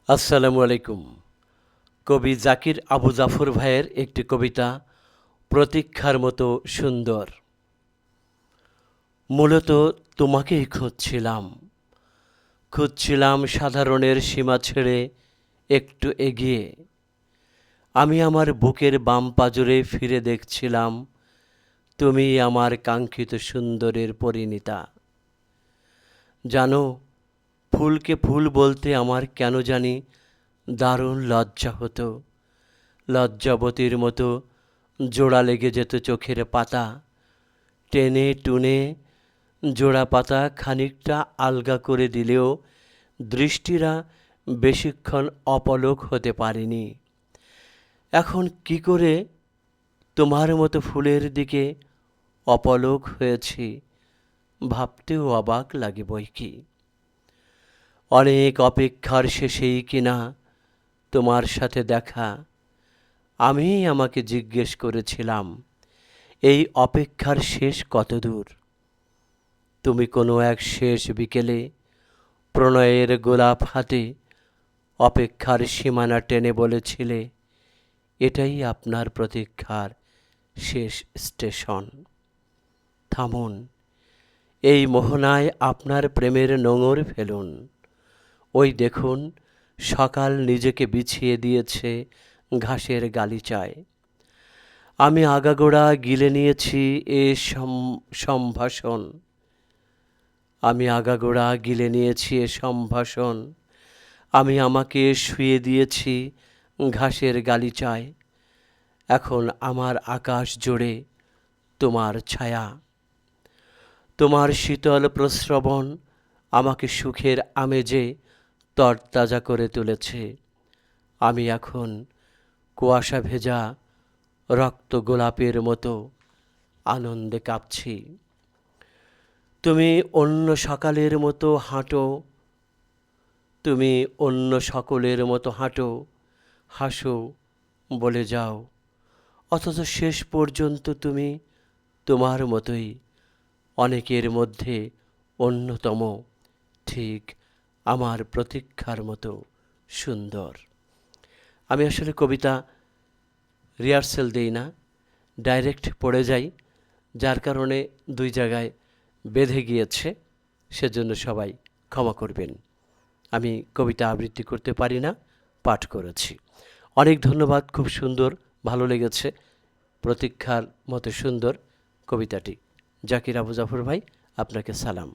আসসালামু আলাইকুম। কবি জাকির আবু জাফর ভাইয়ের একটি কবিতা প্রতীক্ষার মতো সুন্দর। মূলত তোমাকেই খুঁজছিলাম সাধারণের সীমা ছেড়ে একটু এগিয়ে। আমি আমার বুকের বাম পাজরে ফিরে দেখছিলাম, তুমি আমার কাঙ্ক্ষিত সুন্দরের পরিণীতা। জানো, ফুলকে ফুল বলতে আমার কেন জানি দারুণ লজ্জা হতো। লজ্জাবতীর মতো জোড়া লেগে যেত চোখের পাতা। টেনে টুনে জোড়া পাতা খানিকটা আলগা করে দিলেও দৃষ্টিরা বেশিক্ষণ অপলক হতে পারেনি। এখন কি করে তোমার মতো ফুলের দিকে অপলক হয়েছি, ভাবতেও অবাক লাগে বৈকি। অনেক অপেক্ষার শেষেই কিনা তোমার সাথে দেখা। আমি আমাকে জিজ্ঞেস করেছিলাম, এই অপেক্ষার শেষ কতদূর? তুমি কোনো এক শেষ বিকেলে প্রণয়ের গোলাপ হাতে অপেক্ষার সীমানা টেনে বলেছিলে, এটাই আপনার প্রতীক্ষার শেষ স্টেশন। থামুন, এই মোহনায় আপনার প্রেমের নোঙর ফেলুন। ওই দেখুন, সকাল নিজেকে বিছিয়ে দিয়েছে ঘাসের গালিচায়। আমি আগাগোড়া গিলে নিয়েছি এ সম্ভাষণ। আমি আগাগোড়া গিলে নিয়েছি এ সম্ভাষণ। আমি আমাকে শুইয়ে দিয়েছি ঘাসের গালিচায়। এখন আমার আকাশ জুড়ে তোমার ছায়া। তোমার শীতল প্রস্রবণ আমাকে সুখের আমেজে তরতাজা করে তুলেছে। আমি এখন কুয়াশা ভেজা রক্ত গোলাপের মতো আনন্দে কাঁপছি। তুমি অন্য সকালের মতো হাঁটো, তুমি অন্য সকলের মতো হাঁটো, হাসো, বলে যাও। অথচ শেষ পর্যন্ত তুমি তোমার মতোই অনেকের মধ্যে অন্যতম, ঠিক আমার প্রতীক্ষার মতো সুন্দর। আমি আসলে কবিতা রিহার্সেল দেই না, ডাইরেক্ট পড়ে যাই, যার কারণে দুই জায়গায় বেঁধে গিয়েছে, সেজন্য সবাই ক্ষমা করবেন। আমি কবিতা আবৃত্তি করতে পারি না, পাঠ করেছি। অনেক ধন্যবাদ, খুব সুন্দর, ভালো লেগেছে। প্রতীক্ষার মতো সুন্দর কবিতাটি। জাকির আবু জাফর ভাই, আপনাকে সালাম।